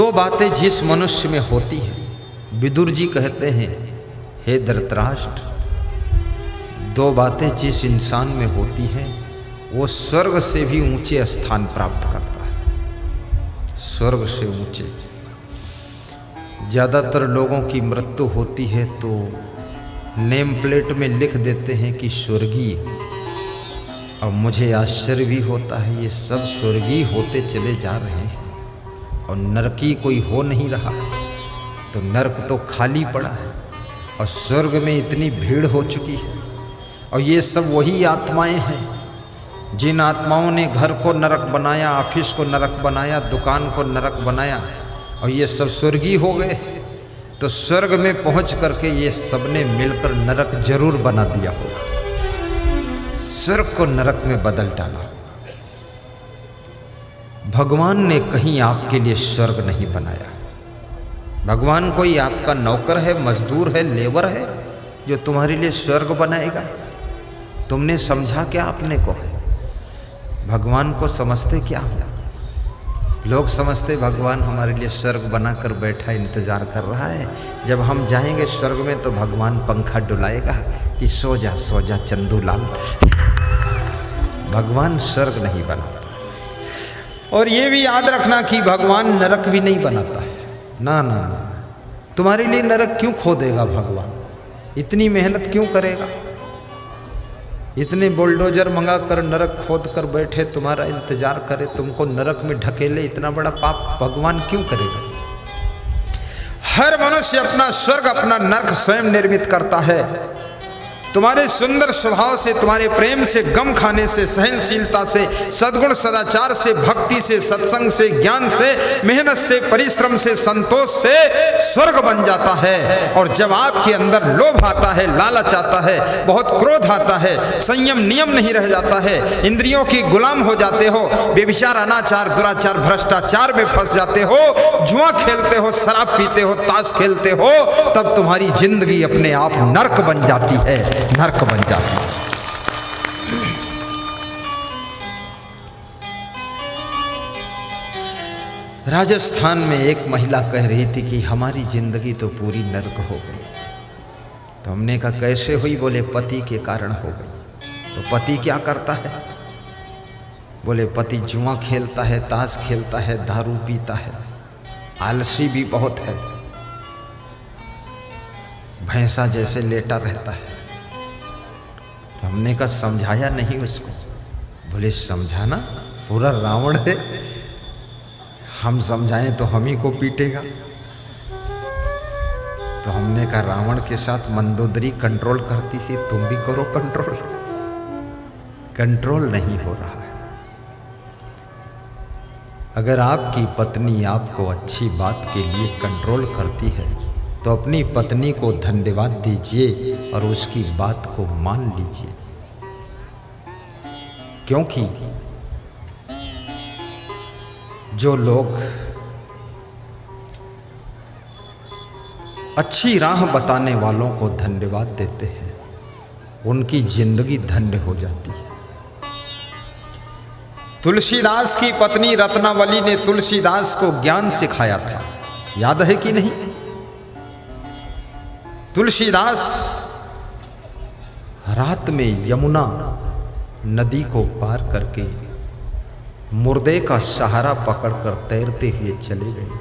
दो बातें जिस मनुष्य में होती हैं, विदुर जी कहते हैं, हे धृतराष्ट्र, दो बातें जिस इंसान में होती हैं वो स्वर्ग से भी ऊंचे स्थान प्राप्त करता है, स्वर्ग से ऊंचे। ज़्यादातर लोगों की मृत्यु होती है तो नेम प्लेट में लिख देते हैं कि स्वर्गीय। और मुझे आश्चर्य भी होता है, ये सब स्वर्गीय होते चले जा रहे हैं और नरकी कोई हो नहीं रहा, तो नरक तो खाली पड़ा है और स्वर्ग में इतनी भीड़ हो चुकी है। और ये सब वही आत्माएं हैं जिन आत्माओं ने घर को नरक बनाया, ऑफिस को नरक बनाया, दुकान को नरक बनाया, और ये सब स्वर्गीय हो गए। तो स्वर्ग में पहुंच करके ये सबने मिलकर नरक जरूर बना दिया होगा, स्वर्ग को नरक में बदल डाला। भगवान ने कहीं आपके लिए स्वर्ग नहीं बनाया। भगवान कोई आपका नौकर है, मजदूर है, लेबर है जो तुम्हारे लिए स्वर्ग बनाएगा? तुमने समझा क्या अपने को है? भगवान को समझते क्या हो? लोग समझते भगवान हमारे लिए स्वर्ग बनाकर बैठा इंतजार कर रहा है, जब हम जाएंगे स्वर्ग में तो भगवान पंखा डुलाएगा कि सो जा चंदूलाल। भगवान स्वर्ग नहीं बनाता। और ये भी याद रखना कि भगवान नरक भी नहीं बनाता है। ना ना ना, तुम्हारे लिए नरक क्यों खोदेगा भगवान? इतनी मेहनत क्यों करेगा? इतने बुलडोजर मंगा कर नरक खोद कर बैठे, तुम्हारा इंतजार करे, तुमको नरक में ढकेले, इतना बड़ा पाप भगवान क्यों करेगा? हर मनुष्य अपना स्वर्ग अपना नरक स्वयं निर्मित करता है। तुम्हारे सुंदर स्वभाव से, तुम्हारे प्रेम से, गम खाने से, सहनशीलता से, सद्गुण सदाचार से, भक्ति से, सत्संग से, ज्ञान से, मेहनत से, परिश्रम से, संतोष से स्वर्ग बन जाता है। और जब आपके अंदर लोभ आता है, लालच आता है, बहुत क्रोध आता है, संयम नियम नहीं रह जाता है, इंद्रियों की गुलाम हो जाते हो, बेविचार, अनाचार, दुराचार, भ्रष्टाचार में फंस जाते हो, जुआ खेलते हो, शराब पीते हो, ताश खेलते हो, तब तुम्हारी जिंदगी अपने आप नरक बन जाती है, नरक बन जाती है। राजस्थान में एक महिला कह रही थी कि हमारी जिंदगी तो पूरी नरक हो गई। तो हमने कहा कैसे हुई? बोले पति के कारण हो गई। तो पति क्या करता है? बोले पति जुआ खेलता है, ताश खेलता है, दारू पीता है, आलसी भी बहुत है, भैंसा जैसे लेटा रहता है। तो हमने कहा समझाया नहीं उसको? बोले समझाना, पूरा रावण है, हम समझाएं तो हम ही को पीटेगा। तो हमने कहा रावण के साथ मंदोदरी कंट्रोल करती थी, तुम भी करो कंट्रोल। कंट्रोल नहीं हो रहा है। अगर आपकी पत्नी आपको अच्छी बात के लिए कंट्रोल करती है तो अपनी पत्नी को धन्यवाद दीजिए और उसकी बात को मान लीजिए, क्योंकि जो लोग अच्छी राह बताने वालों को धन्यवाद देते हैं उनकी जिंदगी धन्य हो जाती है। तुलसीदास की पत्नी रत्नावली ने तुलसीदास को ज्ञान सिखाया था, याद है कि नहीं? तुलसीदास रात में यमुना नदी को पार करके मुर्दे का सहारा पकड़कर तैरते हुए चले गए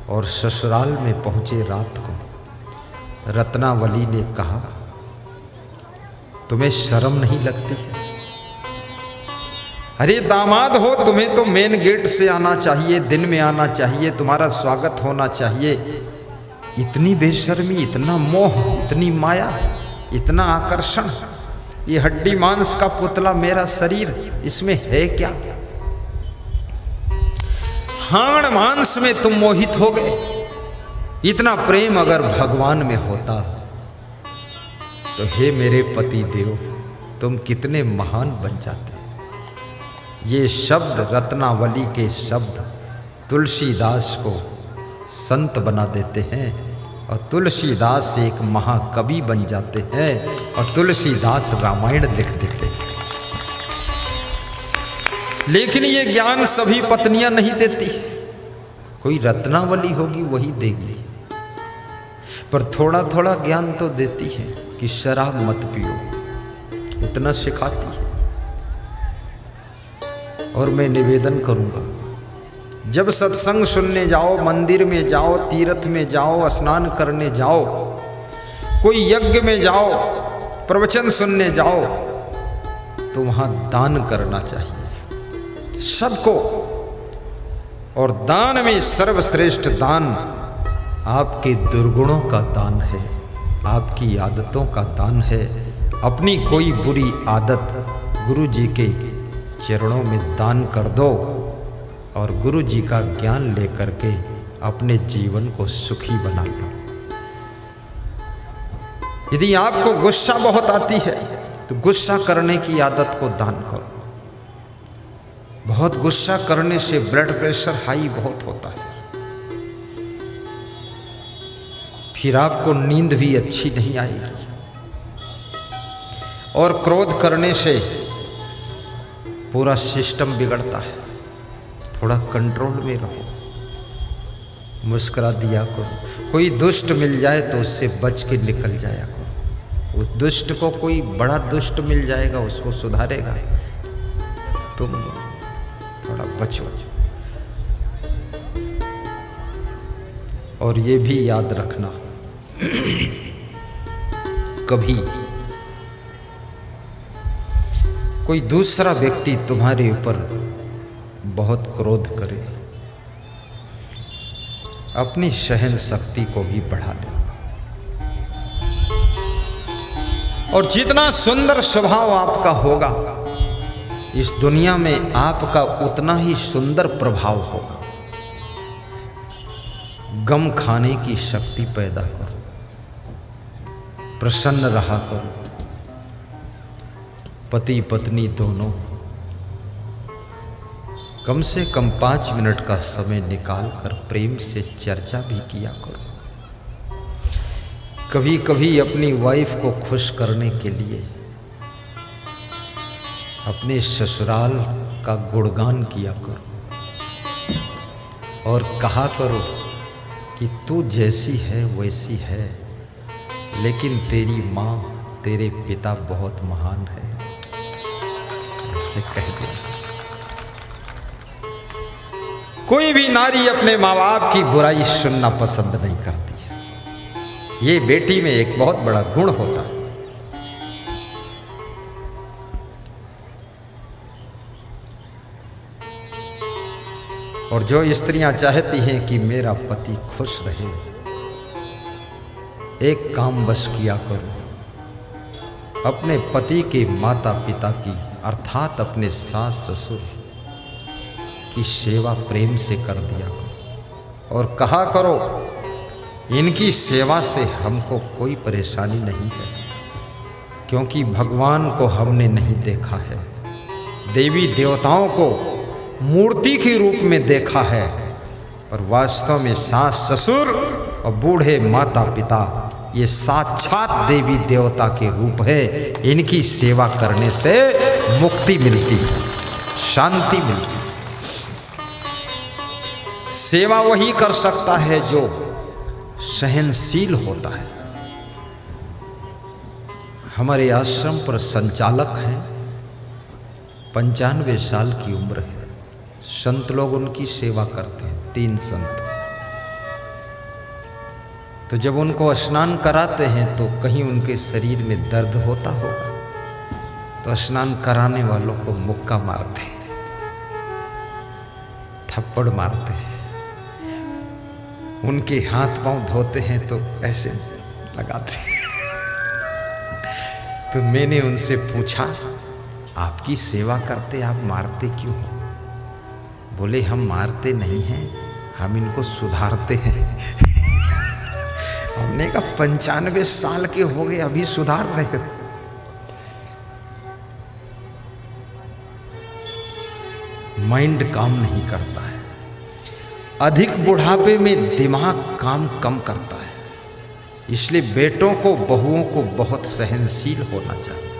और ससुराल में पहुंचे रात को। रत्नावली ने कहा तुम्हें शर्म नहीं लगती है? अरे दामाद हो, तुम्हें तो मेन गेट से आना चाहिए, दिन में आना चाहिए, तुम्हारा स्वागत होना चाहिए। इतनी बेशर्मी, इतना मोह, इतनी माया, इतना आकर्षण, ये हड्डी मांस का पुतला मेरा शरीर, इसमें है क्या? हाड़ मांस में तुम मोहित हो गए। इतना प्रेम अगर भगवान में होता तो हे मेरे पति देव, तुम कितने महान बन जाते। ये शब्द, रत्नावली के शब्द तुलसीदास को संत बना देते हैं और तुलसीदास एक महाकवि बन जाते हैं और तुलसीदास रामायण लिख देते हैं। लेकिन ये ज्ञान सभी पत्नियां नहीं देती। कोई रत्नावली होगी वही देगी, पर थोड़ा थोड़ा ज्ञान तो देती है कि शराब मत पियो, इतना सिखाती है। और मैं निवेदन करूंगा, जब सत्संग सुनने जाओ, मंदिर में जाओ, तीर्थ में जाओ, स्नान करने जाओ, कोई यज्ञ में जाओ, प्रवचन सुनने जाओ, तो वहां दान करना चाहिए सबको। और दान में सर्वश्रेष्ठ दान आपके दुर्गुणों का दान है, आपकी आदतों का दान है। अपनी कोई बुरी आदत गुरु जी के चरणों में दान कर दो और गुरु जी का ज्ञान लेकर के अपने जीवन को सुखी बना लो। यदि आपको गुस्सा बहुत आती है तो गुस्सा करने की आदत को दान करो। बहुत गुस्सा करने से ब्लड प्रेशर हाई बहुत होता है, फिर आपको नींद भी अच्छी नहीं आएगी। और क्रोध करने से पूरा सिस्टम बिगड़ता है। थोड़ा कंट्रोल में रहो, मुस्कुरा दिया करो। कोई दुष्ट मिल जाए तो उससे बच के निकल जाया करो। उस दुष्ट को कोई बड़ा दुष्ट मिल जाएगा, उसको सुधारेगा, तुम थोड़ा बचो। और ये भी याद रखना, कभी कोई दूसरा व्यक्ति तुम्हारे ऊपर बहुत क्रोध करे, अपनी सहन शक्ति को भी बढ़ा लेना। और जितना सुंदर स्वभाव आपका होगा, इस दुनिया में आपका उतना ही सुंदर प्रभाव होगा। गम खाने की शक्ति पैदा करो, प्रसन्न रहा करो। पति पत्नी दोनों कम से कम 5 मिनट का समय निकाल कर प्रेम से चर्चा भी किया करो। कभी कभी अपनी वाइफ को खुश करने के लिए अपने ससुराल का गुणगान किया करो और कहा करो कि तू जैसी है वैसी है, लेकिन तेरी माँ तेरे पिता बहुत महान है, ऐसे कह दे। कोई भी नारी अपने माँ बाप की बुराई सुनना पसंद नहीं करती है। ये बेटी में एक बहुत बड़ा गुण होता है। और जो स्त्रियां चाहती हैं कि मेरा पति खुश रहे, एक काम बस किया करो, अपने पति के माता पिता की अर्थात अपने सास ससुर की सेवा प्रेम से कर दिया करो और कहा करो इनकी सेवा से हमको कोई परेशानी नहीं है, क्योंकि भगवान को हमने नहीं देखा है, देवी देवताओं को मूर्ति के रूप में देखा है, पर वास्तव में सास ससुर और बूढ़े माता पिता ये साक्षात देवी देवता के रूप है। इनकी सेवा करने से मुक्ति मिलती है, शांति मिलती है। सेवा वही कर सकता है जो सहनशील होता है। हमारे आश्रम पर संचालक हैं, 95 साल की उम्र है। संत लोग उनकी सेवा करते हैं, 3 संत। तो जब उनको स्नान कराते हैं तो कहीं उनके शरीर में दर्द होता होगा, तो स्नान कराने वालों को मुक्का मारते हैं, थप्पड़ मारते हैं। उनके हाथ पांव धोते हैं तो ऐसे लगाते हैं। तो मैंने उनसे पूछा, आपकी सेवा करते आप मारते क्यों? बोले हम मारते नहीं हैं, हम इनको सुधारते हैं। हमने कहा 95 साल के हो गए अभी सुधार रहे हो? माइंड काम नहीं करता है। अधिक बुढ़ापे में दिमाग काम कम करता है, इसलिए बेटों को बहुओं को बहुत सहनशील होना चाहिए।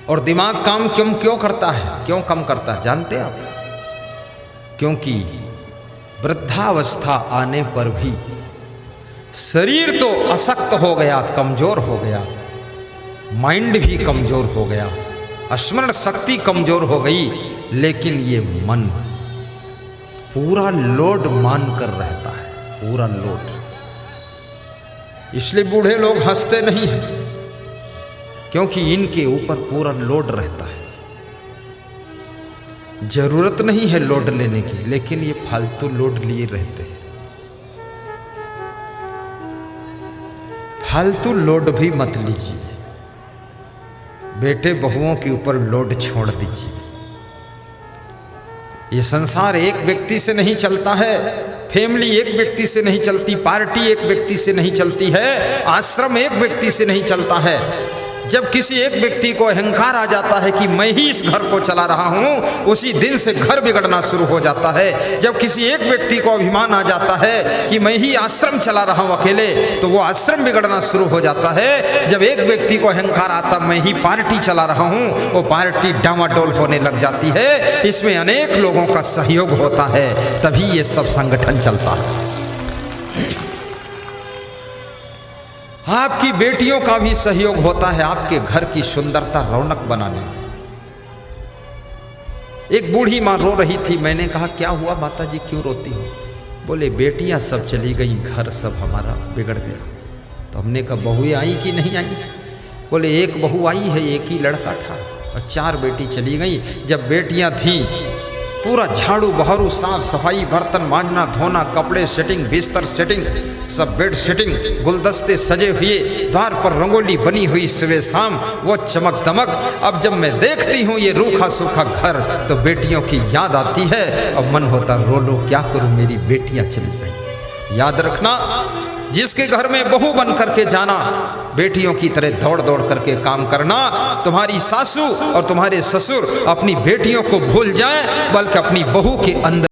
और दिमाग काम क्यों करता है, क्यों कम करता है जानते हैं आप? क्योंकि वृद्धावस्था आने पर भी शरीर तो अशक्त हो गया, कमजोर हो गया, माइंड भी कमजोर हो गया, स्मरण शक्ति कमजोर हो गई, लेकिन ये मन पूरा लोड मान कर रहता है, पूरा लोड। इसलिए बूढ़े लोग हंसते नहीं हैं, क्योंकि इनके ऊपर पूरा लोड रहता है। जरूरत नहीं है लोड लेने की, लेकिन ये फालतू लोड लिए रहते हैं। फालतू लोड भी मत लीजिए, बेटे बहुओं के ऊपर लोड छोड़ दीजिए। ये संसार एक व्यक्ति से नहीं चलता है, फैमिली एक व्यक्ति से नहीं चलती, पार्टी एक व्यक्ति से नहीं चलती है, आश्रम एक व्यक्ति से नहीं चलता है। जब किसी एक व्यक्ति को अहंकार आ जाता है कि मैं ही इस घर को चला रहा हूं, उसी दिन से घर बिगड़ना शुरू हो जाता है। जब किसी एक व्यक्ति को अभिमान आ जाता है कि मैं ही आश्रम चला रहा हूं अकेले, तो वो आश्रम बिगड़ना शुरू हो जाता है। जब एक व्यक्ति को अहंकार आता मैं ही पार्टी चला रहा हूं, वो पार्टी डामाडोल होने लग जाती है। इसमें अनेक लोगों का सहयोग होता है, तभी ये सब संगठन चलता है। आपकी बेटियों का भी सहयोग होता है आपके घर की सुंदरता रौनक बनाने में। एक बूढ़ी माँ रो रही थी, मैंने कहा क्या हुआ माता जी, क्यों रोती हो? बोले बेटियां सब चली गई, घर सब हमारा बिगड़ गया। तो हमने कहा बहुएं आई कि नहीं आई? बोले एक बहू आई है, एक ही लड़का था और 4 बेटी चली गई। जब बेटियां थीं पूरा झाड़ू बहारू, साफ सफाई, बर्तन मांजना धोना, कपड़े सेटिंग, बिस्तर सेटिंग, सब बेड सेटिंग, गुलदस्ते सजे हुए, द्वार पर रंगोली बनी हुई सुबह शाम, वो चमक दमक। अब जब मैं देखती हूँ ये रूखा सूखा घर, तो बेटियों की याद आती है और मन होता रो लो, क्या करूँ मेरी बेटियाँ चली गई। याद रखना, जिसके घर में बहू बन करके जाना, बेटियों की तरह दौड़ दौड़ करके काम करना। तुम्हारी सासू और तुम्हारे ससुर अपनी बेटियों को भूल जाएं, बल्कि अपनी बहू के अंदर